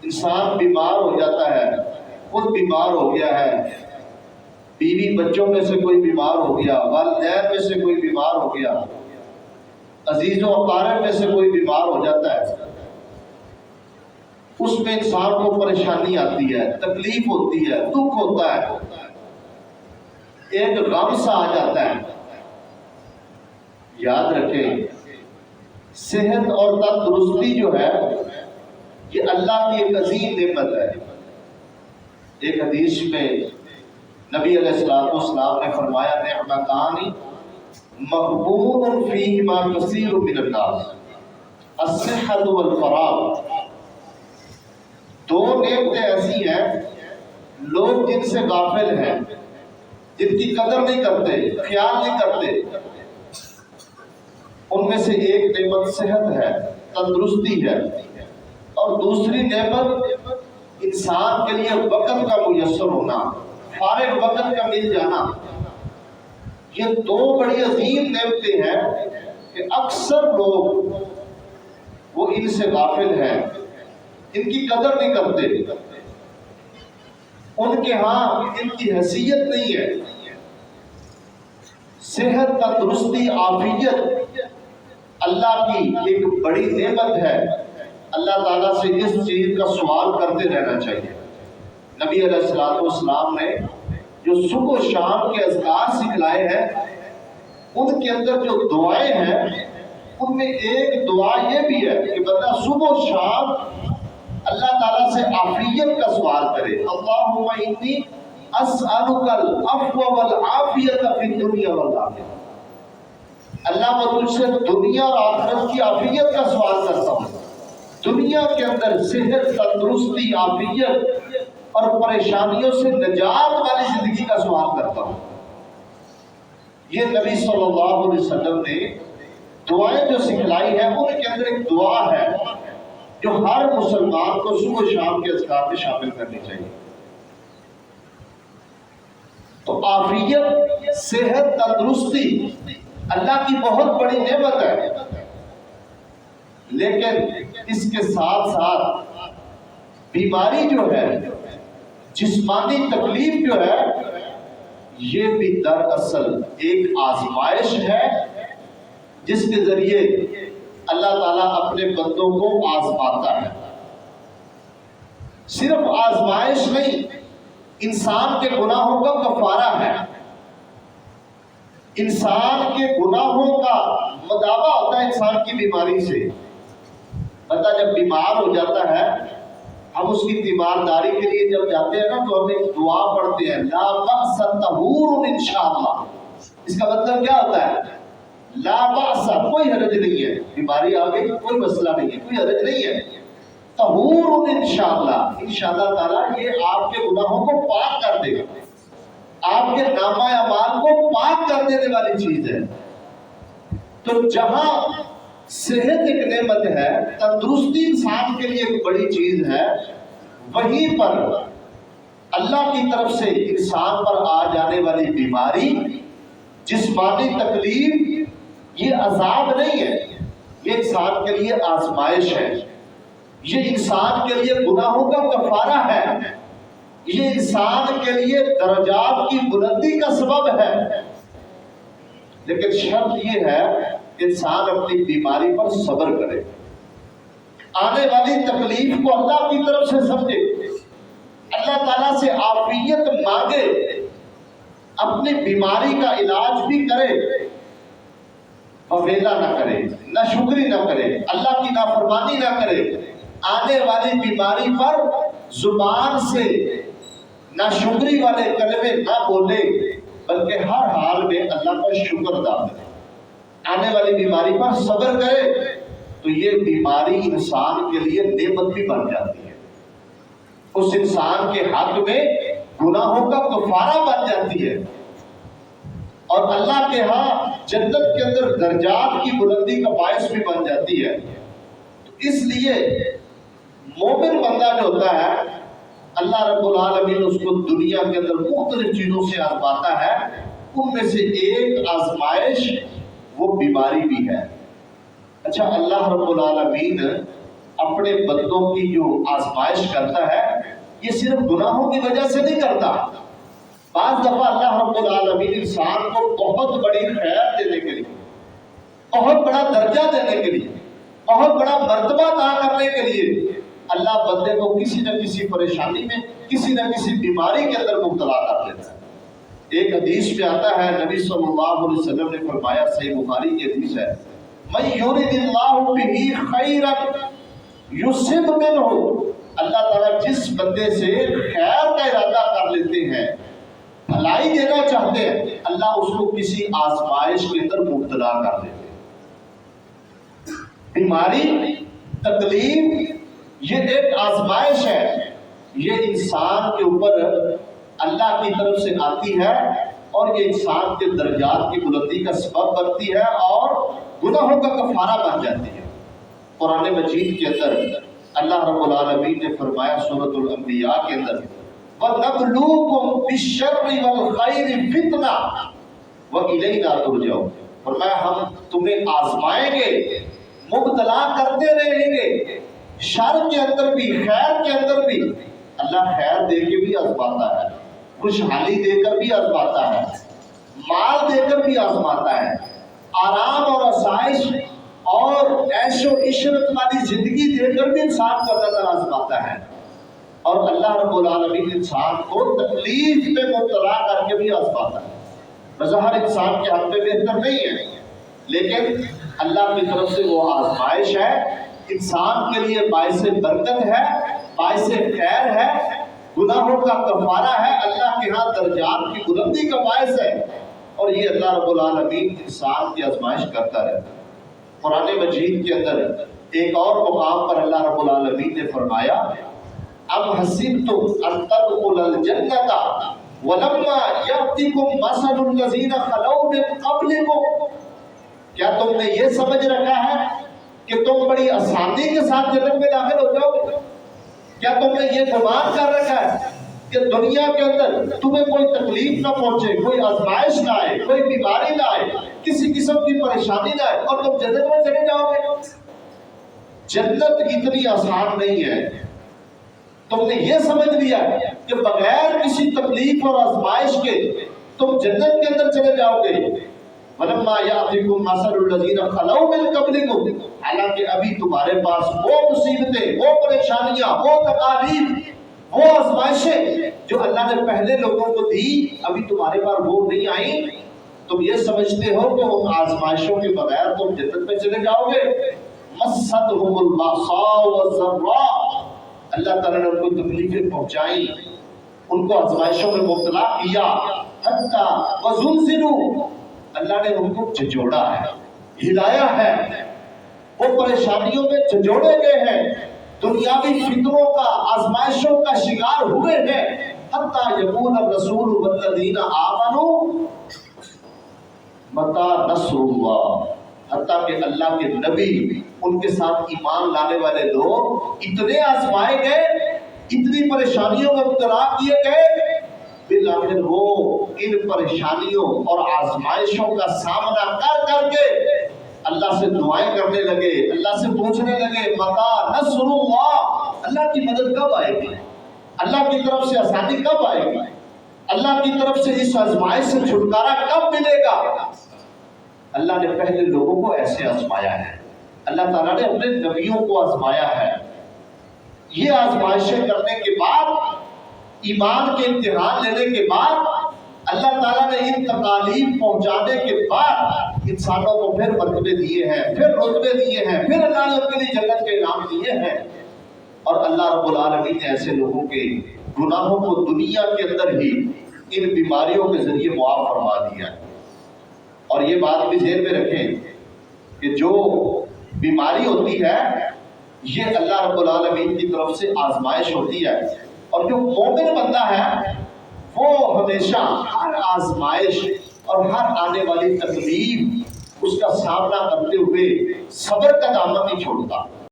انسان بیمار ہو جاتا ہے، خود بیمار ہو گیا ہے، بیوی بچوں میں سے کوئی بیمار ہو گیا، والدین میں سے کوئی بیمار ہو گیا، عزیز و اقارب میں سے کوئی بیمار ہو جاتا ہے، اس میں انسان کو پریشانی آتی ہے، تکلیف ہوتی ہے، دکھ ہوتا ہے، ایک غم سا آ جاتا ہے۔ یاد رکھیں، صحت اور تندرستی جو ہے یہ اللہ کی ایک عظیم نعمت ہے۔ ایک حدیث میں نبی علیہ السلام نے فرمایا، نعمتان مغبون فیہما کثیر من الناس، الصحۃ والفراغ۔ دو نعمتیں ایسی ہیں لوگ جن سے غافل ہیں، جن کی قدر نہیں کرتے، خیال نہیں کرتے۔ ان میں سے ایک نعمت صحت ہے، تندرستی ہے، اور دوسری نعمت انسان کے لیے وقت کا میسر ہونا، فارغ وقت کا مل جانا۔ یہ دو بڑی عظیم نعمتیں ہیں کہ اکثر لوگ وہ ان سے غافل ہیں، ان کی قدر نہیں کرتے، ان کے ہاں ان کی حیثیت نہیں ہے۔ صحت، تندرستی، عافیت اللہ کی ایک بڑی نعمت ہے۔ اللہ تعالیٰ سے اس چیز کا سوال کرتے رہنا چاہیے۔ نبی علیہ السلام نے جو صبح و شام کے اذکار سکھلائے ہیں، ان کے اندر جو دعائیں ہیں، ان میں ایک دعا یہ بھی ہے کہ بندہ صبح و شام اللہ تعالیٰ سے عافیت کا سوال کرے۔ اللہم انی اسألک العفو والعافیت فی الدنیا والآخرہ۔ اللہ میں تجھ سے دنیا اور آخرت کی عافیت کا سوال کرتا ہوں۔ دنیا کے اندر صحت، تندرستی، عافیت اور پریشانیوں سے نجات والی زندگی کا سوال کرتا ہوں۔ یہ نبی صلی اللہ علیہ وسلم نے دعائیں جو سکھلائی ہیں، ان کے اندر ایک دعا ہے جو ہر مسلمان کو صبح و شام کے اذکار میں شامل کرنی چاہیے۔ تو عافیت، صحت، تندرستی اللہ کی بہت بڑی نعمت ہے، لیکن اس کے ساتھ ساتھ بیماری جو ہے، جسمانی تکلیف جو ہے، یہ بھی دراصل ایک آزمائش ہے جس کے ذریعے اللہ تعالیٰ اپنے بندوں کو آزماتا ہے۔ صرف آزمائش نہیں، انسان کے گناہوں کا کفارہ ہے۔ انسان کے گناہوں کا مداوع ہوتا ہے انسان کی بیماری سے۔ بندہ جب بیمار ہو جاتا ہے، ہم اس کی تیمارداری کے لیے جب جاتے ہیں نا، تو ہم ایک دعا پڑھتے ہیں، لا بأس طہور انشاءاللہ۔ اس کا مطلب کیا ہوتا ہے؟ لا بأس، کوئی حرج نہیں ہے، بیماری آ گئی کوئی مسئلہ نہیں ہے، کوئی حرج نہیں ہے، طہور انشاءاللہ، انشاءاللہ تعالیٰ یہ آپ کے گناہوں کو پاک کر دے گا، آپ کے نامہ اعمال کو پاک کر دینے والی چیز ہے۔ تو جہاں صحت ایک نعمت ہے، تندرستی انسان کے لیے ایک بڑی چیز ہے، وہیں پر اللہ کی طرف سے انسان پر آ جانے والی بیماری، جسمانی تکلیف، یہ عذاب نہیں ہے، یہ انسان کے لیے آزمائش ہے، یہ انسان کے لیے گناہوں کا کفارہ ہے، یہ انسان کے لیے درجات کی بلندی کا سبب ہے۔ لیکن شرط یہ ہے کہ انسان اپنی بیماری پر صبر کرے، آنے والی تکلیف کو اللہ کی طرف سے سمجھے، اللہ تعالیٰ سے عافیت مانگے، اپنی بیماری کا علاج بھی کرے، فویلا نہ کرے، نہ شکری نہ کرے، اللہ کی نافرمانی نہ کرے، آنے والی بیماری پر زبان سے نہ شکری والے کلمے نہ بولے، بلکہ ہر حال میں اللہ کا شکر ادا کرے، آنے والی بیماری پر صبر کرے، تو یہ بیماری انسان کے لیے نعمت بھی بن جاتی ہے، اس انسان کے حق میں گناہوں کا کفارہ بن جاتی ہے، اور اللہ کے ہاں جنت کے اندر درجات کی بلندی کا باعث بھی بن جاتی ہے۔ تو اس لیے مومن بندہ جو ہوتا ہے، اللہ رب العالمین اس کو دنیا کے اندر مختلف چیزوں سے آزماتا ہے، ان میں سے ایک آزمائش وہ بیماری بھی ہے۔ اچھا، اللہ رب العالمین اپنے بندوں کی جو آزمائش کرتا ہے یہ صرف گناہوں کی وجہ سے نہیں کرتا. بعض دفعہ اللہ رب العالمین انسان کو بہت بڑی خیر دینے کے لیے، بہت بڑا درجہ دینے کے لیے، بہت بڑا مرتبہ عطا کرنے کے لیے اللہ بندے کو کسی نہ کسی پریشانی میں، کسی نہ کسی بیماری کے اندر مبتلا کر دیتا ہے. ایک حدیث میں آتا ہے، نبی صلی اللہ علیہ وسلم نے فرمایا، صحیح بخاری کی حدیث ہے، مَن یُرِدِ اللَّهُ بِهِ خَیْرًا یُصِبْ مِنْهُ، اللہ تعالیٰ جس بندے سے خیر کا ارادہ کر لیتے ہیں، بھلائی دینا چاہتے ہیں، اللہ اس کو کسی آزمائش کے اندر مبتلا کر دیتے ہیں. بیماری، تکلیف یہ ایک آزمائش ہے، یہ انسان کے اوپر اللہ کی طرف سے آتی ہے اور یہ انسان کے درجات کی بلندی کا سبب بنتی ہے اور گناہوں کا کفارہ بن جاتی ہے. قرآن مجید کے اندر اللہ رب العالمین نے فرمایا سورۃ الانبیاء کے اندر، وَنَبْلُوكُمْ بِالشَّرِّ وَالْخَيْرِ فِتْنَةً وَإِلَيْنَا تُرْجَعُونَ، فرمایا ہم تمہیں آزمائیں گے، مبتلا کرتے رہیں گے، شر کے اندر بھی، خیر کے اندر بھی. اللہ خیر دے کے بھی آزماتا ہے، خوشحالی دے کر بھی آزماتا ہے، مال دے کر بھی آزماتا ہے، آرام اور آسائش اور عیش و عشرت والی زندگی دے کر بھی انسان کو اللہ تعالیٰ آزماتا ہے. اور اللہ رب العالمین انسان کو تکلیف میں مبتلا کر کے بھی آزماتا ہے. بظاہر انسان کے حق میں بہتر نہیں ہے، لیکن اللہ کی طرف سے وہ آزمائش ہے، انسان کے لیے باعث برکت ہے، باعث خیر ہے، گناہوں کا کفارہ ہے، اللہ کے ہاں درجات کی بلندی کا باعث ہے. اور یہ اللہ رب العالمین انسان کی آزمائش کرتا رہتا ہے. قرآن مجید کے اندر ایک اور مقام پر اللہ رب العالمین نے فرمایا، ام حسبتم ان تدخلوا الجنۃ ولما یأتکم مثل الذین خلوا من قبلکم، کیا تم نے یہ سمجھ رکھا ہے کہ تم بڑی آسانی کے ساتھ جنت میں داخل ہو جاؤ گے؟ کیا تم نے یہ گمان کر رکھا ہے کہ دنیا کے اندر تمہیں کوئی تکلیف نہ پہنچے، کوئی آزمائش نہ آئے، کوئی بیماری نہ آئے، کسی قسم کی پریشانی نہ آئے اور تم جنت میں چلے جاؤ گے؟ جنت اتنی آسان نہیں ہے. تم نے یہ سمجھ لیا کہ بغیر کسی تکلیف اور آزمائش کے تم جنت کے اندر چلے جاؤ گے. وَلَمَّا يَأْتِكُم مَّثَلُ الَّذِينَ خَلَوْا مِن قَبْلِكُم، حالانکہ ابھی تمہارے پاس وہ مصیبتیں، وہ پریشانیاں، وہ تکالیف، وہ آزمائشیں جو اللہ نے پہلے لوگوں کو دی، ابھی تمہارے پاس وہ نہیں آئیں. تم یہ سمجھتے ہو کہ ان آزمائشوں کے بغیر تم جنت میں چلے جاؤ گے. مَسَّتْهُمُ الْبَأْسَاءُ وَالضَّرَّاءُ، اللہ تعالیٰ نے ان کو تکلیفیں پہنچائیں، ان کو آزمائشوں میں مبتلا کیا. حتیٰ وَزُلْزِلُوا، اللہ نے ان کو جھنجھوڑا ہے، ہلایا ہے، وہ پریشانیوں میں جھنجھوڑے گئے ہیں، دنیاوی فتنوں کا، آزمائشوں کا شکار ہوئے ہیں. حتیٰ یقول الرسول والذین آمنوا متی نصر اللہ، حتیٰ کہ اللہ کے نبی، ان کے ساتھ ایمان لانے والے لوگ اتنے آزمائے گئے، اتنی پریشانیوں میں مبتلا کیے گئے، بالآخر وہ ان پریشانیوں اور آزمائشوں کا سامنا کر کر کے اللہ سے دعائیں کرنے لگے، اللہ سے پوچھنے لگے، متی نصر اللہ، اللہ کی مدد کب آئے گی، اللہ کی طرف سے آسانی کب آئے گی، اللہ کی طرف سے اس آزمائش سے چھٹکارا کب ملے گا. اللہ نے پہلے لوگوں کو ایسے آزمایا ہے، اللہ تعالیٰ نے اپنے نبیوں کو آزمایا ہے. یہ آزمائشیں کرنے کے بعد، ایمان کے امتحان لینے کے بعد، اللہ تعالیٰ نے ان تکالیف پہنچانے کے بعد انسانوں کو پھر مرتبے دیے ہیں، پھر رتبے دیے ہیں، پھر اللہ نے ان کے لیے جنت کے انعام دیے ہیں. اور اللہ رب العالمین نے ایسے لوگوں کے گناہوں کو دنیا کے اندر ہی ان بیماریوں کے ذریعے معاف فرما دیا ہے. اور یہ بات بھی ذہن میں رکھیں کہ جو بیماری ہوتی ہے یہ اللہ رب العالمین کی طرف سے آزمائش ہوتی ہے. اور جو مومن بندہ ہے وہ ہمیشہ ہر آزمائش اور ہر آنے والی تکلیف اس کا سامنا کرتے ہوئے صبر کا دامن نہیں چھوڑتا.